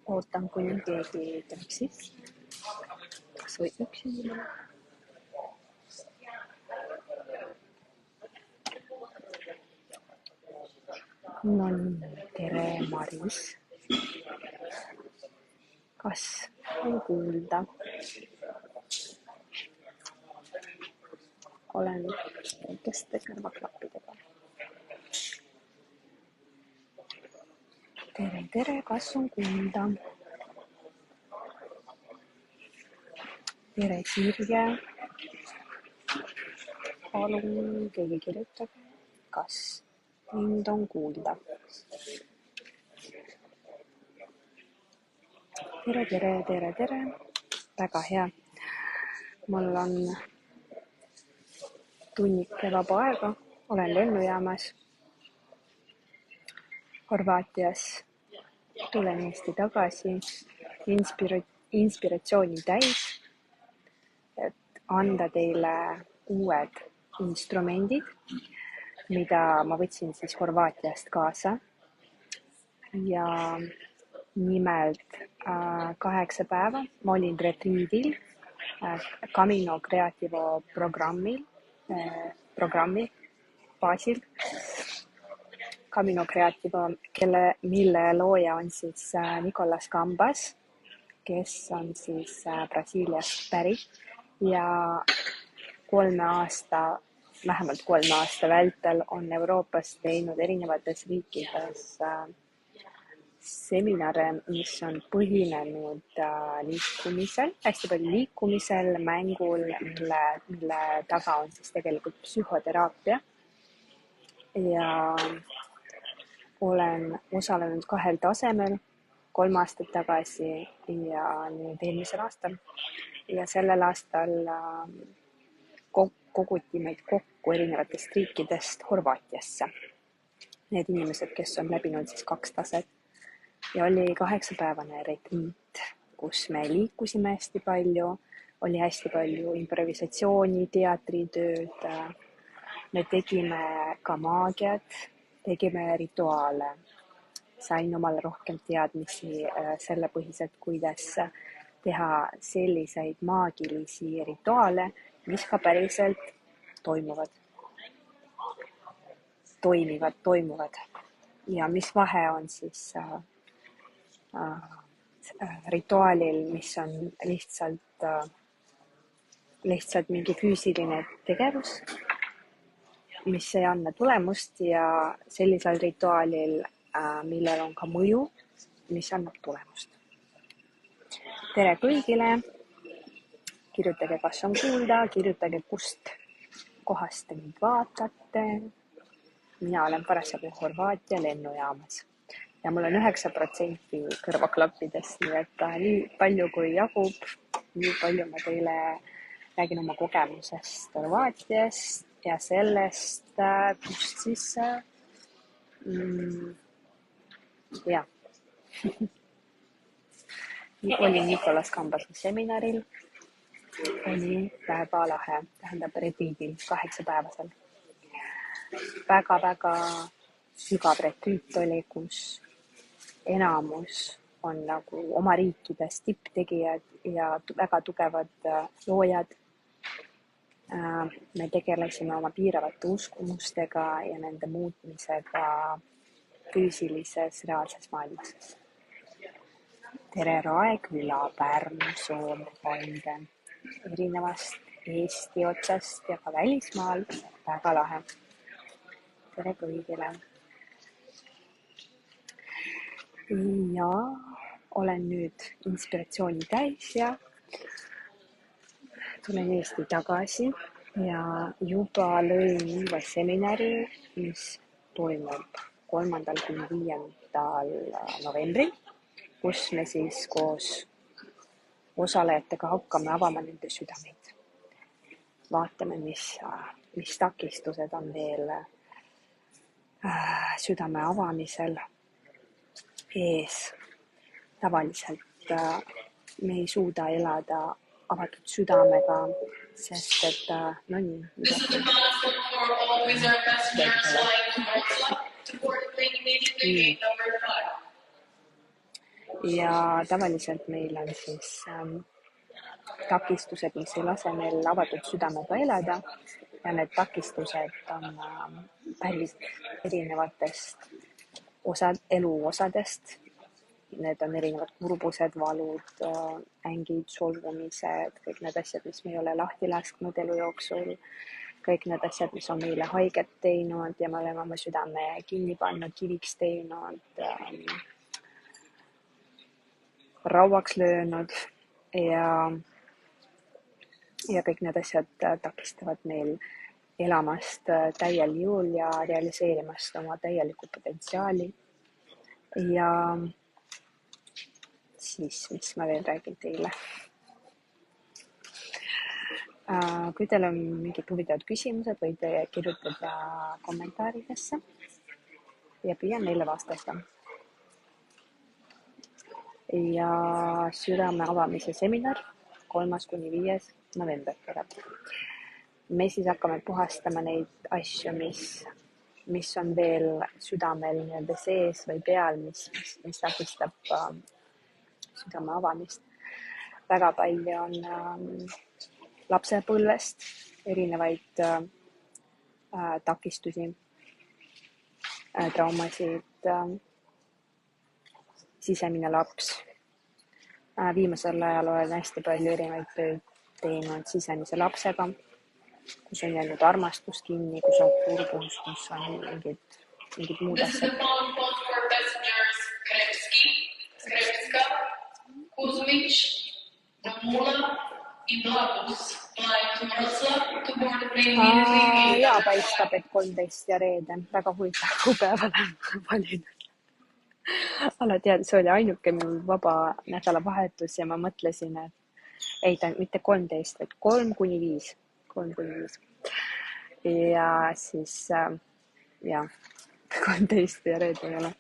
ootan, kuni keegi tuleb sisse. Kas või üks inimene? No nii, tere, Maris. Kas on kuulda? Olen väikeste kõrvaklappidega. Tere, kas on kuulda? Tere, Sirje. Palun keegi kirjutage, kas mind on kuulda. Tere. Väga hea. Mul on tunnike vaba aega. Olen lennujaamas Horvaatias. Tulen Eesti tagasi inspiratsiooni täis, et anda teile uued instrumendid, mida ma võtsin siis Horvaatiast kaasa. Ja nimelt 8 päeva ma olin retriidil Camino Creativo programmi baasil. Camino Creativo, mille looja on siis Nicolas Cambas, kes on siis Brasiiliast pärit ja vähemalt 3 aasta vältel on Euroopas teinud erinevates riikides seminare, mis on põhinenud liikumisel, hästi palju liikumisel, mängul, mille taga on siis tegelikult psühhoteraapia. Ja olen osalenud 2 tasemel, 3 aastat tagasi ja nüüd eelmisel aastal. Ja sellel aastal koguti meid kokku erinevatest riikidest Horvaatiasse. Need inimesed, kes on läbinud siis 2 taset. Ja oli 8-päevane retriit, kus me liikusime hästi palju, oli hästi palju improvisatsiooni, teatritööd, me tegime ka maagiat, tegime rituaale, sain omale rohkem teadmisi selle põhiselt, kuidas teha selliseid maagilisi rituaale, mis ka päriselt toimivad. Ja mis vahe on siis rituaalil, mis on lihtsalt mingi füüsiline tegevus, mis ei anna tulemust ja sellisel rituaalil, millel on ka mõju, mis annab tulemust. Tere kõigile, kirjutage, kas on kuulda, kirjutage, kust kohast te mind vaatate. Mina olen parasjagu Horvaatia lennujaamas. Ja mul on 9% kõrvaklappidest, nii et nii palju kui jagub, nii palju ma teile räägin oma kogemusest Horvaatiast ja sellest, kust siis, olin Nicolas Cambase seminaril, oli väga lahe, tähendab retriidil 8-päevasel. Väga sügav retriit oli, kus enamus on nagu oma riikides tipptegijad ja väga tugevad loojad. Me tegelesime oma piiravate uskumustega ja nende muutmisega füüsilises, reaalses maailmas. Tere Raeküla, Pärnu, Soome, Paide, erinevast Eesti otsast ja ka välismaal, väga lahe. Tere kõigile. Ja olen nüüd inspiratsiooni täis ja tulen Eesti tagasi ja juba lõin uue seminari, mis toimub 3. kuni 5. novembril, kus me siis koos osalejatega hakkame avama nende südameid. Vaatame, mis takistused on veel südame avamisel ees. Tavaliselt me ei suuda elada avatud südamega, sest et ja tavaliselt meil on siis takistused, mis ei lase meil avatud südamega elada ja need takistused on pärit erinevatest eluosadest. Need on erinevad kurbused, valud, ängid, solvumised, kõik need asjad, mis me ei ole lahti lasknud elu jooksul, kõik need asjad, mis on meile haiget teinud ja me oleme oma südame kinni pannud, kiviks teinud, rauaks löönud ja kõik need asjad takistavad meil elamast täiel jõul ja realiseerimast oma täielikku potentsiaali. Ja siis, mis ma veel räägin teile. Kui teil on mingid huvitavad küsimused, võite kirjutada kommentaaridesse ja püüan neile vastata. Ja südame avamise seminar 3.–5. november tuleb. Me siis hakkame puhastama neid asju, mis on veel südamel nii-öelda sees või peal, mis takistab südame avamist. Väga palju on lapsepõlvest erinevaid takistusi, traumasid, sisemine laps. Viimasel ajal olen hästi palju erinevaid tööd teinud sisemise lapsega, kus on jäänud armastus kinni, kus on kurbus, kus on mingid muud asjad. Ja paistab, et 13 ja reede. Väga huvitav kuupäeval on valinud. Alati see oli ainuke mul vaba nädalavahetus ja ma mõtlesin, et ei, mitte 13, vaid 3–5. 3–5. Ja siis, 13 ja reede ei ole.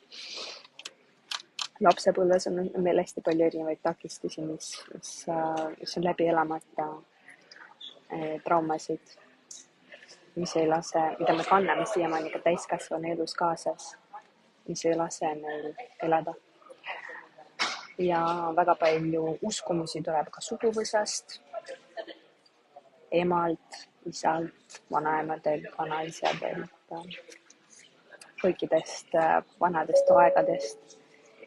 Lapsepõlves on meil hästi palju erinevaid takistusi, mis on läbi elamata traumasid, mida me kanname siiamaani ka täiskasvanu elus kaasas, mis ei lase meil elada. Ja väga palju uskumusi tuleb ka suguvõsast, emalt, isalt, vanaemadelt, vanaisadelt, kõikidest vanadest aegadest,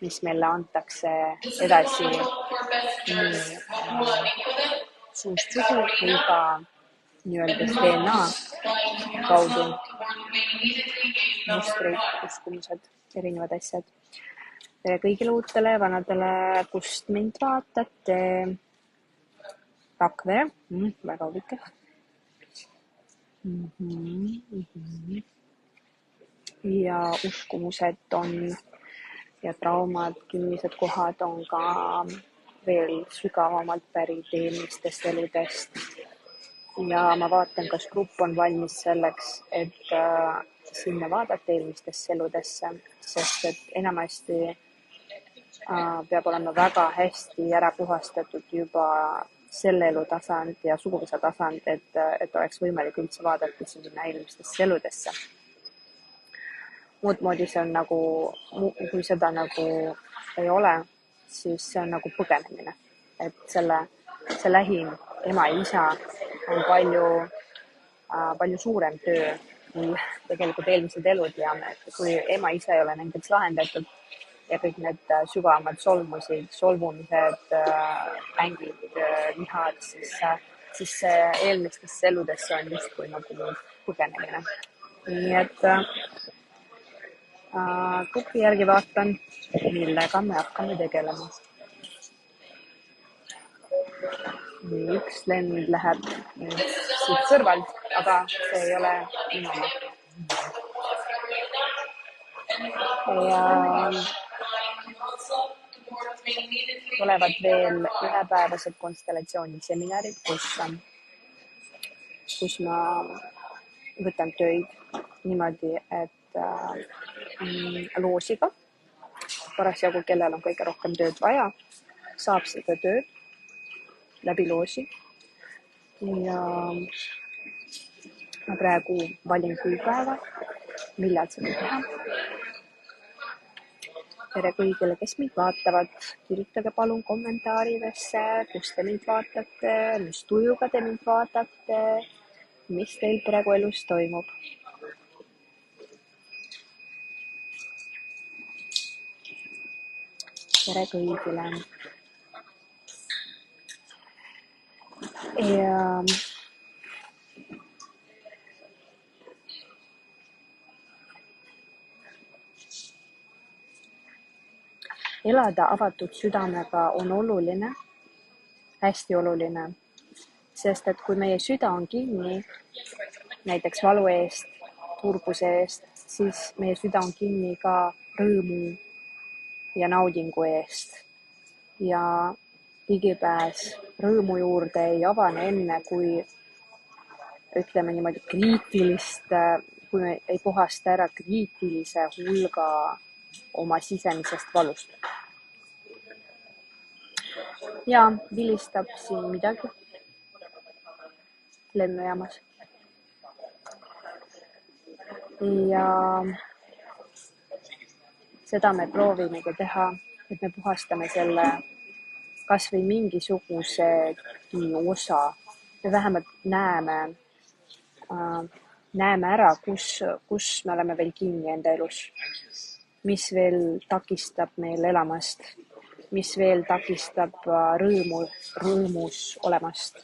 mis meile antakse edasi suust sugu või ka nii-öelda DNA kaudu mustrid, uskumused, erinevad asjad. Tere kõigile uutele vanadele, kust mind vaatate. Rakvere, väga huvitav. Ja uskumused on ja traumad, kinnised kohad on ka veel sügavamalt pärit eelmistest eludest. Ja ma vaatan, kas grupp on valmis selleks, et sinna vaadata eelmistesse eludesse, sest et enamasti peab olema väga hästi ära puhastatud juba selle elu tasand ja suguvõsa tasand, et oleks võimalik üldse vaadata sinna eelmistesse eludesse. Muud moodi see on nagu, kui seda nagu ei ole, siis see on nagu põgenemine. Et see lähim ema ja isa on palju suurem töö, kui tegelikult eelmised elud ja kui ema ja isa ei ole näiteks lahendatud ja kõik need sügavamad solvumised, ängid, vihad, siis eelmistesse eludesse on justkui nagu põgenemine. Nii et grupi järgi vaatan, millega me hakkame tegelema. Üks lend läheb siit kõrvalt, aga see ei ole minu oma. Ja tulevad veel ühepäevased konstellatsiooniseminarid, kus ma võtan töid niimoodi, et loosiga, parasjagu kellel on kõige rohkem tööd vaja, saab seda tööd läbi loosi. Ja ma praegu valin kuupäeva, millal seda teha. tere kõigile, kes mind vaatavad, kirjutage palun kommentaaridesse, kus te mind vaatate, mis tujuga te mind vaatate, mis teil praegu elus toimub. Tere kõigile. Ja elada avatud südamega on oluline, hästi oluline, sest et kui meie süda on kinni, näiteks valu eest, kurbuse eest, siis meie süda on kinni ka rõõmu ja naudingu eest. Ja ligipääs rõõmu juurde ei avane enne, kui ütleme niimoodi kui me ei puhasta ära kriitilise hulga oma sisemisest valust. Ja vilistab siin midagi lennujaamas. Ja seda me proovimegi teha, et me puhastame selle kas või mingisugusegi osa. Me vähemalt näeme ära, kus me oleme veel kinni enda elus. Mis veel takistab meil elamast, mis veel takistab rõõmus olemast,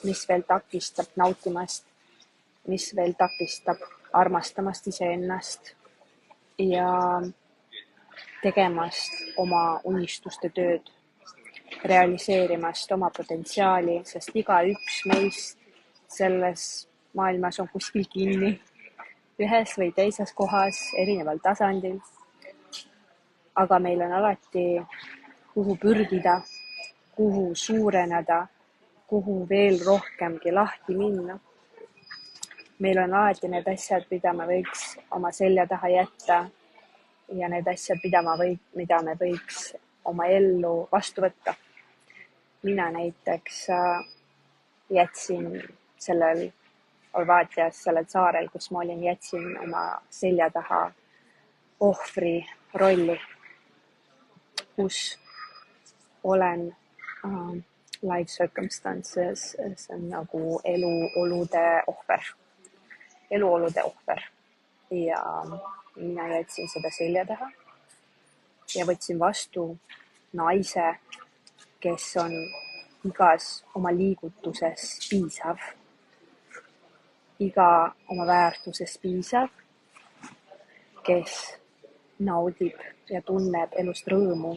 mis veel takistab nautimast, mis veel takistab armastamast iseennast ja tegemast oma unistuste tööd, realiseerimast oma potentsiaali, sest igaüks meist selles maailmas on kuskil kinni, ühes või teises kohas, erineval tasandil. Aga meil on alati kuhu pürgida, kuhu suureneda, kuhu veel rohkemgi lahti minna. Meil on alati need asjad, mida me võiks oma selja taha jätta ja need asjad, mida me võiks oma ellu vastu võtta. Mina näiteks jätsin sellel Horvaatias, sellel saarel, kus ma olin, jätsin oma selja taha ohvri rolli, kus olen life circumstances, see on nagu eluolude ohver. Ja mina jätsin seda selja taha ja võtsin vastu naise, kes on igas oma liigutuses piisav, iga oma väärtuses piisav, kes naudib ja tunneb elust rõõmu,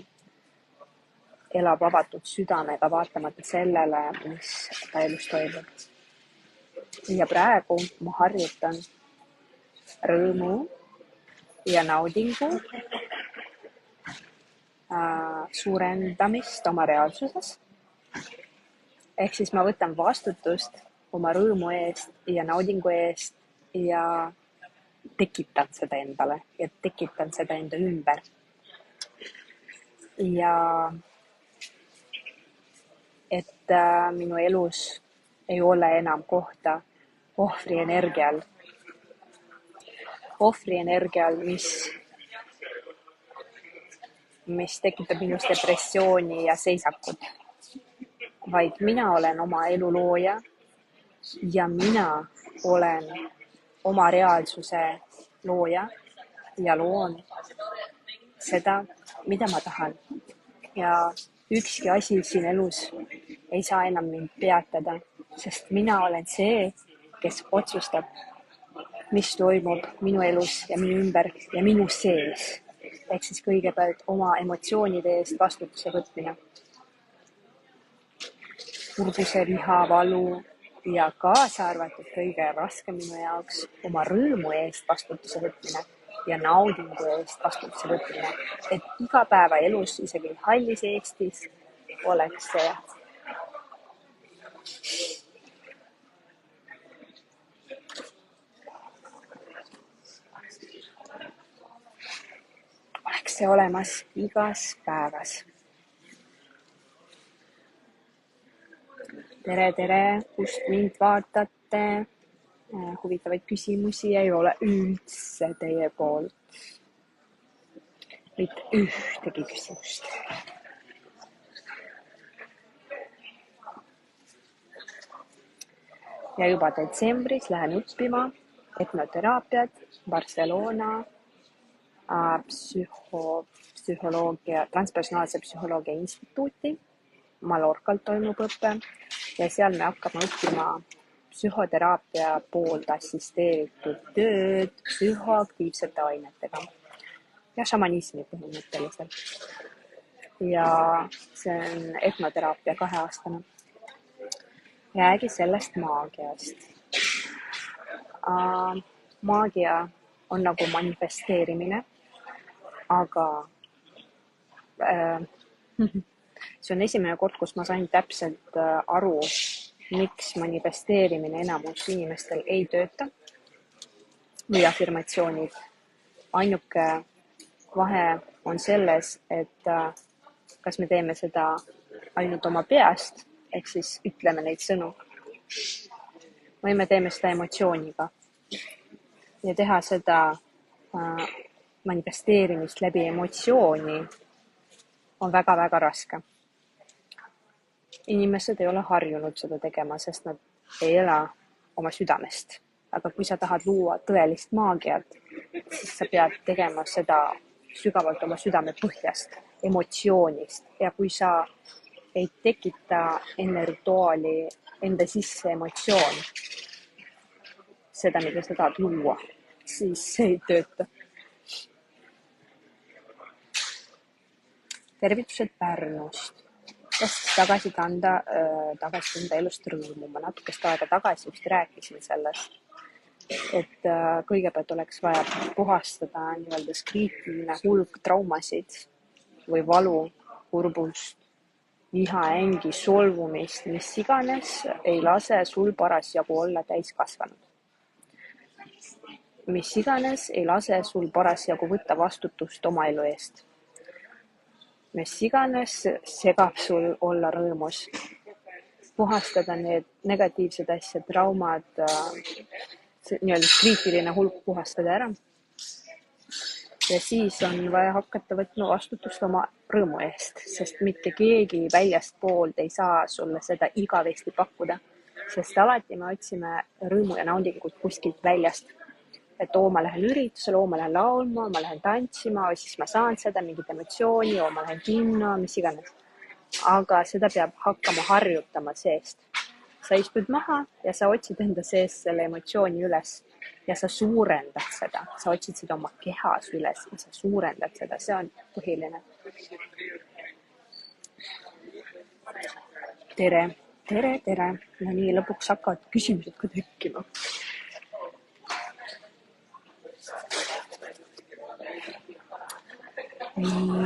elab avatud südamega, vaatamata sellele, mis ta elus toimub. Ja praegu ma harjutan rõõmu ja naudingu suurendamist oma reaalsuses. Ehk siis ma võtan vastutust oma rõõmu eest ja naudingu eest ja tekitan seda endale ja tekitan seda enda ümber. Ja et minu elus ei ole enam kohta ohvri energial, mis tekitab minus depressiooni ja seisakut, vaid mina olen oma elu looja ja mina olen oma reaalsuse looja ja loon seda, mida ma tahan. Ja ükski asi siin elus ei saa enam mind peatada, sest mina olen see, kes otsustab, mis toimub minu elus ja minu ümber ja minu sees. Ehk siis kõigepealt oma emotsioonide eest vastutuse võtmine. Kurbuse, viha, valu ja kaasa arvatud kõige raskem minu jaoks oma rõõmu eest vastutuse võtmine ja naudingu eest vastutuse võtmine. Et iga päeva elus, isegi hallis Eestis, oleks see olemas igas päevas. Tere, kust mind vaatate? Huvitavaid küsimusi ei ole üldse teie poolt. mitte ühtegi küsimust. Ja juba detsembris lähen õppima etnoteraapiat Barcelona transpersonaalse psühholoogia instituuti. Mallorcal toimub õpe ja seal me hakkame õppima psühhoteraapia poolt assisteeritud tööd psühhoaktiivsete ainetega ja šamanismi põhimõtteliselt. Ja see on etnoteraapia 2-aastane. Räägi sellest maagiast. Maagia on nagu manifesteerimine, aga see on esimene kord, kus ma sain täpselt aru, miks manifesteerimine enamus inimestel ei tööta või afirmatsioonid. Ainuke vahe on selles, et kas me teeme seda ainult oma peast, ehk siis ütleme neid sõnu, või me teeme seda emotsiooniga. Ja teha seda manifesteerimist läbi emotsiooni on väga-väga raske. Inimesed ei ole harjunud seda tegema, sest nad ei ela oma südamest. Aga kui sa tahad luua tõelist maagiat, siis sa pead tegema seda sügavalt oma südame põhjast, emotsioonist. Ja kui sa ei tekita enne rituaali enda sisse emotsioon, seda, mida sa tahad luua, siis see ei tööta. Tervitused Pärnust. Tagasi kanda elust rõõmu. Ma natukest aega tagasi just rääkisin sellest, et kõigepealt oleks vaja puhastada nii-öelda kriitiline hulk traumasid või valu, kurbust, viha, ängi, solvumist, mis iganes ei lase sul parasjagu olla täiskasvanud. Mis iganes ei lase sul parasjagu võtta vastutust oma elu eest. Mis iganes segab sul olla rõõmus. Puhastada need negatiivsed asjad, traumad, nii-öelda kriitiline hulk puhastada ära. Ja siis on vaja hakata võtma vastutust oma rõõmu eest, sest mitte keegi väljast poolt ei saa sulle seda igavesti pakkuda, sest alati me otsime rõõmu ja naudingut kuskilt väljast. Et ma lähen üritusele, ma lähen laulma, ma lähen tantsima, või siis ma saan seda mingit emotsiooni, ma lähen kinno, mis iganes. Aga seda peab hakkama harjutama seest. Sa istud maha ja sa otsid enda sees selle emotsiooni üles ja sa suurendad seda. Sa otsid seda oma kehas üles ja sa suurendad seda. See on põhiline. Tere. No nii, lõpuks hakkavad küsimused ka tekkima.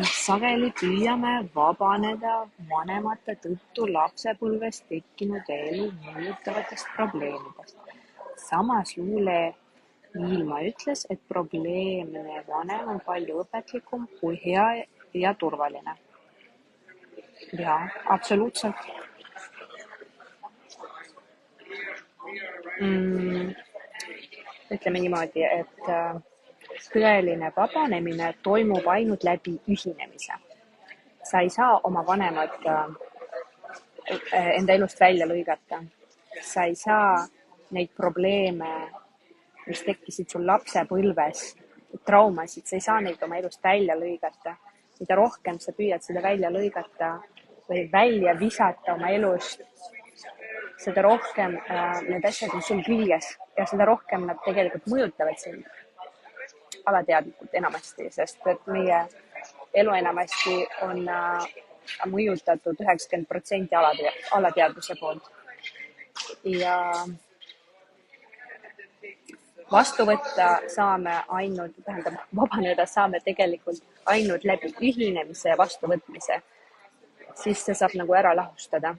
Sageli püüame vabaneda vanemate tõttu lapsepõlvest tekkinud elu mõjutavatest probleemidest. Samas luule Ilma ütles, et probleemne vanem on palju õpetlikum kui hea ja turvaline. Jaa, absoluutselt. Ütleme niimoodi, et tõeline vabanemine toimub ainult läbi ühinemise. Sa ei saa oma vanemad enda elust välja lõigata. Sa ei saa neid probleeme, mis tekkisid sul lapsepõlves, traumasid, sa ei saa neid oma elust välja lõigata. Mida rohkem sa püüad seda välja lõigata või välja visata oma elust, seda rohkem need asjad on sul küljes ja seda rohkem nad tegelikult mõjutavad sind. Alateadlikult enamasti, sest et meie elu enamasti on mõjutatud 90% alateadvuse poolt. Ja vastu võtta saame vabaneda saame tegelikult ainult läbi ühinemise ja vastuvõtmise. Siis see saab nagu ära lahustada.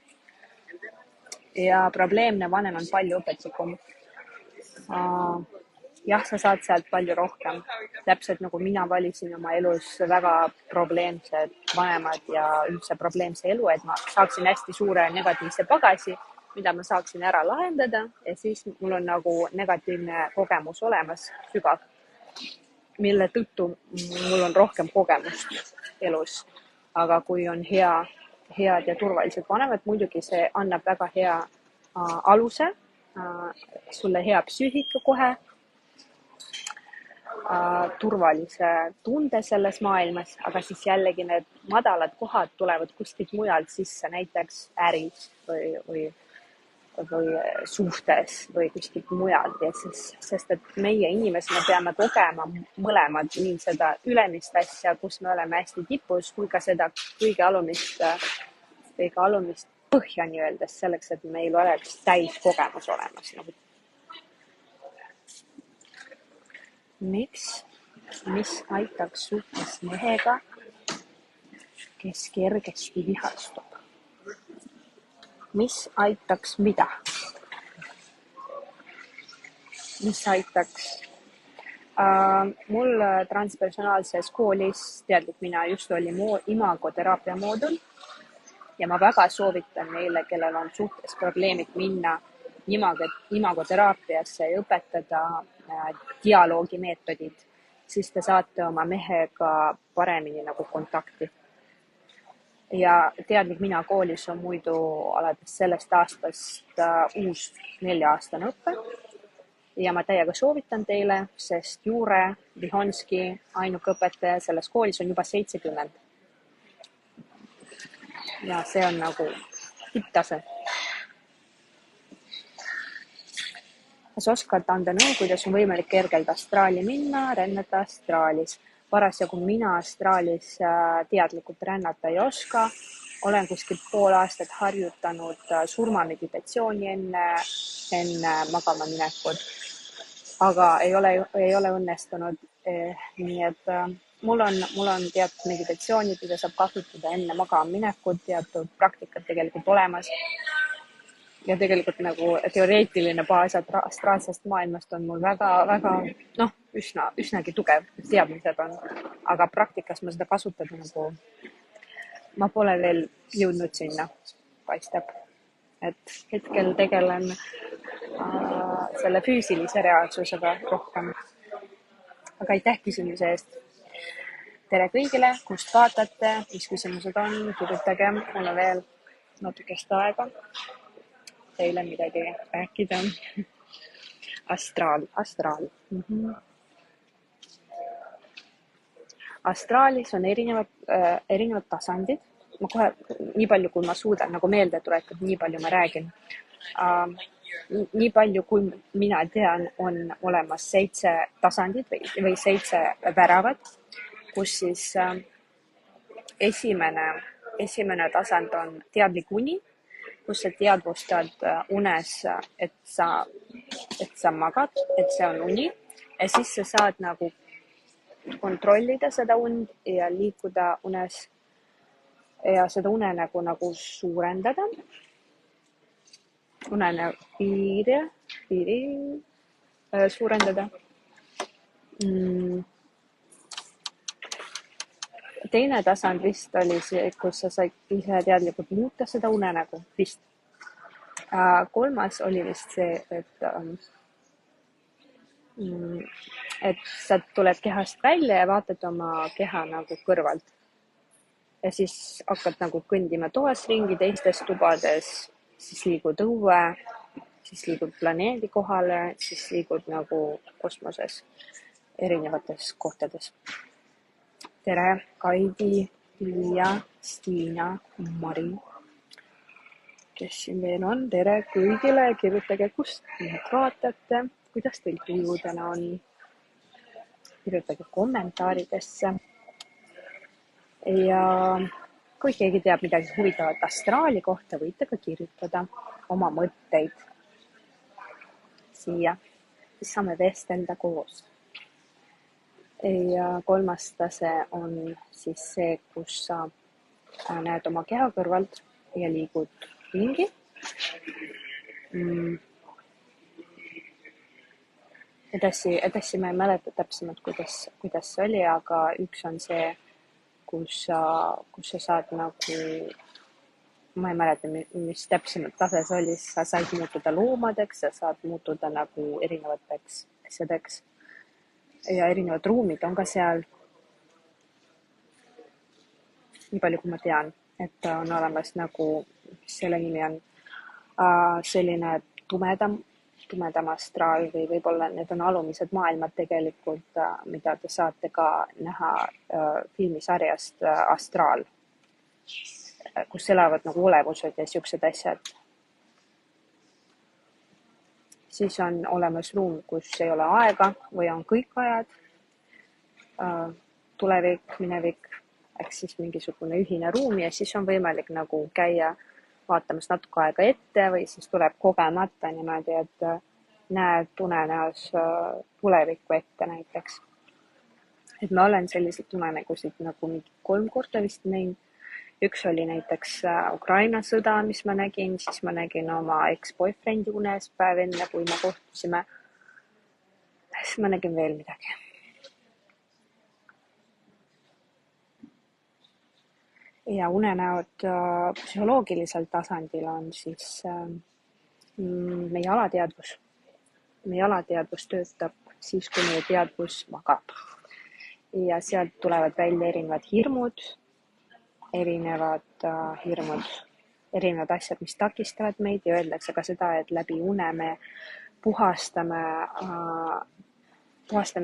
Ja probleemne vanem on palju õpetlikum. Jah, sa saad sealt palju rohkem. Täpselt nagu mina valisin oma elus väga probleemsed vanemad ja üldse probleemse elu, et ma saaksin hästi suure negatiivse pagasi, mida ma saaksin ära lahendada ja siis mul on nagu negatiivne kogemus olemas, sügav. mille tõttu mul on rohkem kogemust elus. Aga kui on head ja turvalised vanemad, muidugi see annab väga hea aluse, sulle hea psüühika kohe, turvalise tunde selles maailmas, aga siis jällegi need madalad kohad tulevad kuskilt mujalt sisse, näiteks äris või suhtes või kuskilt mujalt, ja sest et meie inimesena peame kogema mõlemad, nii seda ülemist asja, kus me oleme hästi tipus, kui ka seda kõige alumist põhja nii-öeldes, selleks, et meil oleks täis kogemus olemas. Mis aitaks suhtes mehega, kes kergesti vihastub? Mis aitaks mida? Mis aitaks? Mul transpersonaalses koolis Teadlik Mina just oli imagoteraapia moodul ja ma väga soovitan neile, kellel on suhtes probleemid, minna imagoteraapiasse ja õpetada dialoogimeetodid, siis te saate oma mehega paremini nagu kontakti. Ja Teadlik Mina koolis on muidu alates sellest aastast uus 4-aastane õpe. Ja ma täiega soovitan teile, sest Jure Vihonski, ainukõpetaja selles koolis, on juba 70. Ja see on nagu tipptase. Kas oskad anda nõu, kuidas on võimalik kergelt astraali minna, rännata astraalis? Parasjagu mina astraalis teadlikult rännata ei oska. Olen kuskilt pool aastat harjutanud surmameditatsiooni enne magama minekut, aga ei ole õnnestunud. Nii et mul on teatud meditatsioonid, mida saab kasutada enne magama minekut, teatud praktikad tegelikult olemas. Ja tegelikult nagu teoreetiline baas astraalsest maailmast on mul väga üsnagi tugev teadmised on, aga praktikas ma seda kasutada nagu, ma pole veel jõudnud sinna, paistab. Et hetkel tegelen selle füüsilise reaalsusega rohkem. Aga aitäh küsimuse eest. Tere kõigile, kust vaatate, mis küsimused on, kirjutage, mul on veel natukest aega teile midagi rääkida. Astraal. Astraalis on erinevad tasandid. Ma kohe nii palju, kui ma suudan nagu meelde tuletada, nii palju ma räägin. Nii palju, kui mina tean, on olemas 7 tasandit või 7 väravat, kus siis esimene tasand on teadlik uni, kus sa teadvustad unes, et sa magad, et see on uni, ja siis sa saad nagu kontrollida seda und ja liikuda unes ja seda unenägu nagu suurendada. Piiri suurendada. Teine tasand vist oli see, kus sa said ise teadlikult muuta seda unenägu vist. Kolmas oli vist see, et sa tuled kehast välja ja vaatad oma keha nagu kõrvalt. Ja siis hakkad nagu kõndima toas ringi, teistes tubades, siis liigud õue, siis liigud planeedi kohale, siis liigud nagu kosmoses erinevates kohtades. Tere, Kaidi, Liia, Stiina, Mari. Kes siin veel on? Tere kõigile, kirjutage, kust meid vaatate, kuidas teil tuju täna on. Kirjutage kommentaaridesse. Ja kui keegi teab midagi huvitavat astraali kohta, võite ka kirjutada oma mõtteid siia, siis saame vestelda koos. Ja kolmas tase on siis see, kus sa näed oma keha kõrvalt ja liigud ringi. Edasi ma ei mäleta täpsemalt, kuidas see oli, aga üks on see, kus sa saad nagu, ma ei mäleta, mis täpsemalt tase see oli, sa said muutuda loomadeks, sa saad muutuda nagu erinevateks asjadeks. ja erinevad ruumid on ka seal, nii palju kui ma tean, et on olemas nagu, selle nimi on selline tumedam astraal või võib-olla need on alumised maailmad tegelikult, mida te saate ka näha filmisarjast Astraal, kus elavad nagu olevused ja siuksed asjad. Siis on olemas ruum, kus ei ole aega või on kõik ajad, tulevik, minevik, ehk siis mingisugune ühine ruum ja siis on võimalik nagu käia vaatamas natuke aega ette või siis tuleb kogemata niimoodi, et näed unenäos tulevikku ette näiteks. Et ma olen selliseid unenägusid nagu mingi 3 korda vist näinud. Üks oli näiteks Ukraina sõda, mis ma nägin, siis ma nägin oma ex-boyfriendi unes päev enne, kui me kohtusime. Siis ma nägin veel midagi. Ja unenäod psühholoogilisel tasandil on siis meie alateadvus. Meie alateadvus töötab siis, kui meie teadvus magab. Ja sealt tulevad välja erinevad hirmud, erinevad asjad, mis takistavad meid ja öeldakse ka seda, et läbi une me puhastame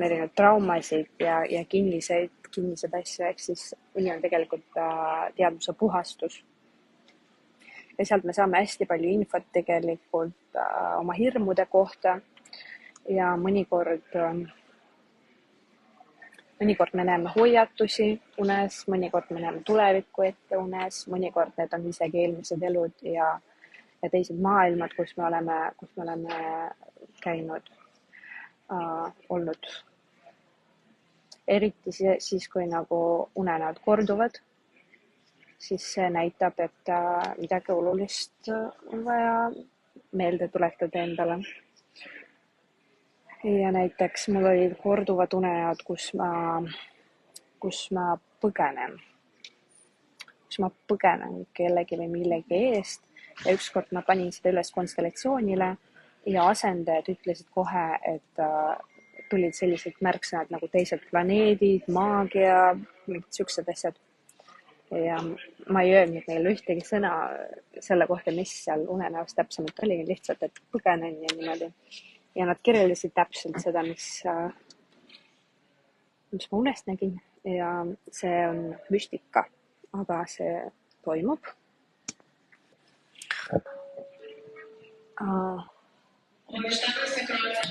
erinevaid traumasid ja kinnised asju, ehk siis uni on tegelikult teadvuse puhastus. Ja sealt me saame hästi palju infot tegelikult oma hirmude kohta ja mõnikord me näeme hoiatusi unes, mõnikord me näeme tulevikku ette unes, mõnikord need on isegi eelmised elud ja teised maailmad, kus me oleme käinud, olnud. Eriti siis, kui nagu unenäod korduvad, siis see näitab, et midagi olulist on vaja meelde tuletada endale. Ja näiteks mul olid korduvad unenäod, kus ma põgenen kellegi või millegi eest ja ükskord ma panin seda üles konstellatsioonile ja asendajad ütlesid kohe, et tulid sellised märksõnad nagu teised planeedid, maagia, mingid siuksed asjad. Ja ma ei öelnud neile ühtegi sõna selle kohta, mis seal unenäos täpsemalt oli, lihtsalt, et põgenen ja niimoodi. Ja nad kirjeldasid täpselt seda, mis ma unest nägin ja see on müstika, aga see toimub.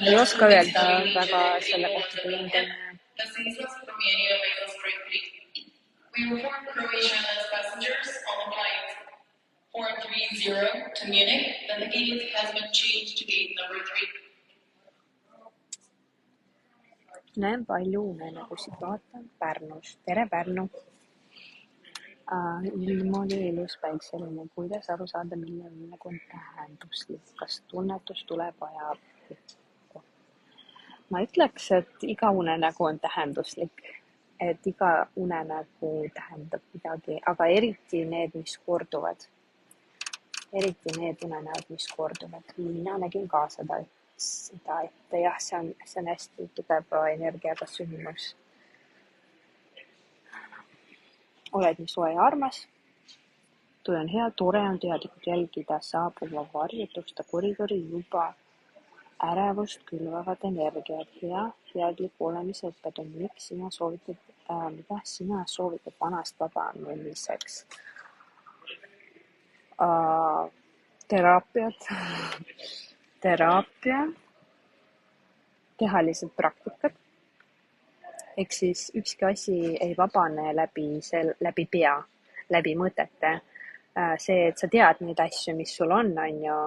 Ei oska öelda väga selle kohta teinud. We were from Croatia as passengers on the flight 430 to Munich, then the gate has been changed to gate number 3. Näen palju unenägusid, vaatan Pärnus. Tere Pärnu! Ilm oli ilus päikseline. Kuidas aru saada, mille unenägu on tähenduslik? Kas tunnetus tuleb ajapikku? Ma ütleks, et iga unenägu on tähenduslik. Et iga unenägu tähendab midagi, aga eriti need, mis korduvad. Eriti need unenäod, mis korduvad. Mina nägin ka seda ette. Jah, see on hästi tugeva energiaga sündmus. Oled nii soe ja armas. Töö on hea, tore on teadlikult jälgida saabuva varjutuste koridori juba ärevust külvavad energiat. Hea teadliku olemise õppetund. Mida sina soovitad vanast vabanemiseks? Teraapia, kehalised praktikad, ehk siis ükski asi ei vabane läbi pea, läbi mõtete. See, et sa tead neid asju, mis sul on ju,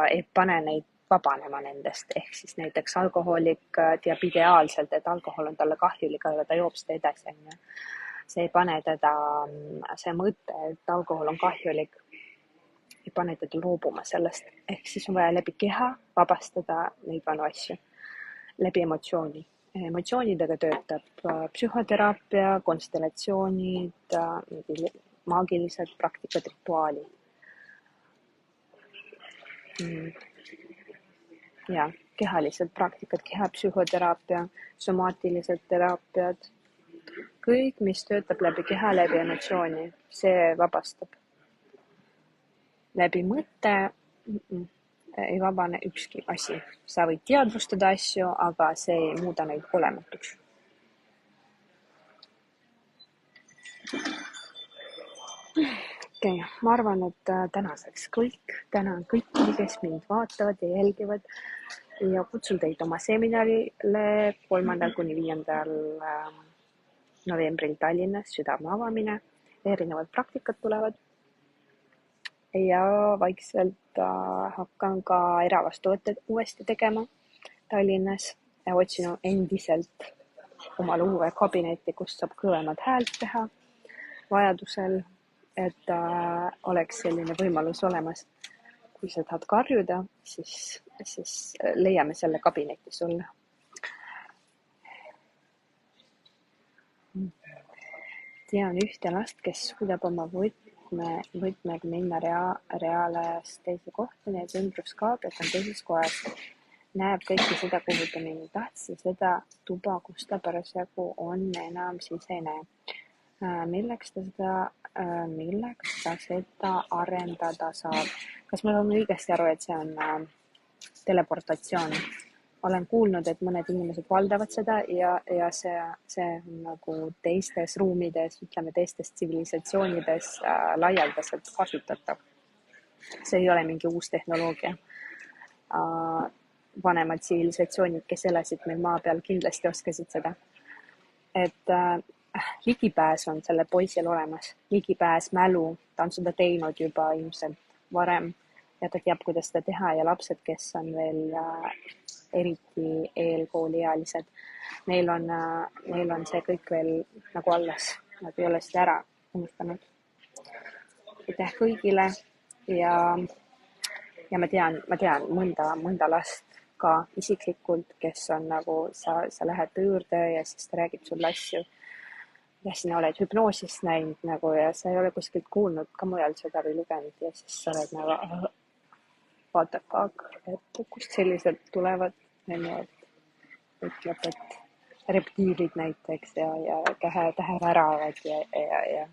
ei pane neid vabanema nendest, ehk siis näiteks alkohoolik teab ideaalselt, et alkohol on talle kahjulik, aga ta joob seda edasi. See ei pane teda, see mõte, et alkohol on kahjulik, ei pane teda loobuma sellest, ehk siis on vaja läbi keha vabastada neid vanu asju, läbi emotsiooni. Emotsioonidega töötab psühhoteraapia, konstellatsioonid, maagilised praktikad, rituaalid. Ja kehalised praktikad, kehapsühhoteraapia, somaatilised teraapiad, kõik, mis töötab läbi keha, läbi emotsiooni, see vabastab. Läbi mõtte ei vabane ükski asi. Sa võid teadvustada asju, aga see ei muuda neid olematuks. Okay, ma arvan, et tänaseks kõik. Tänan kõiki, kes mind vaatavad ja jälgivad ja kutsun teid oma seminarile 3.–5. novembril Tallinnas südame avamine. Erinevad praktikad tulevad ja vaikselt hakkan ka eravastuvõtted uuesti tegema Tallinnas ja otsin endiselt omale uue kabinetti, kus saab kõvemat häält teha vajadusel, et oleks selline võimalus olemas. Kui sa tahad karjuda, siis leiame selle kabineti sulle. Tean ühte last, kes suudab oma võtmega minna reaalajas teise kohtuni, et ümbruskaab, et on teises kohas. Näeb kõike seda, kuhu ta minna tahtis ja seda tuba, kus ta parasjagu on, enam siis ei näe. Milleks ta seda arendada saab? Kas ma saan õigesti aru, et see on teleportatsioon? Olen kuulnud, et mõned inimesed valdavad seda ja see on nagu teistes ruumides, ütleme teistes tsivilisatsioonides laialdaselt kasutatav. See ei ole mingi uus tehnoloogia. Vanemad tsivilisatsioonid, kes elasid meil maa peal, kindlasti oskasid seda. Et ligipääs on selle poisil olemas, ligipääs, mälu, ta on seda teinud juba ilmselt varem ja ta teab, kuidas seda teha ja lapsed, kes on veel eriti eelkooliealised, neil on see kõik veel nagu alles, nad ei ole seda ära unustanud. Aitäh kõigile ja ma tean mõnda last ka isiklikult, kes on nagu, sa lähed ta juurde ja siis ta räägib sulle asju, ja sina oled hüpnoosist näinud nagu ja sa ei ole kuskilt kuulnud ka mujal seda või lugenud ja siis sa oled nagu vaatad, et kust sellised tulevad, ütleb, et reptiilid näiteks ja täheväravad ja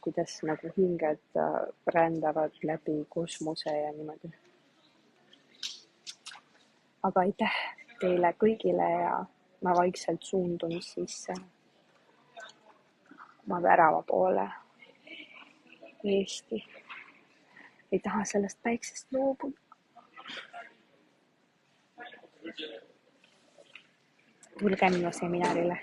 kuidas nagu hinged rändavad läbi kosmose ja niimoodi. Aga aitäh teile kõigile ja ma vaikselt suundun siis ma värava poole Eesti. Ei taha sellest päiksest loobuda. Tulge minu seminarile.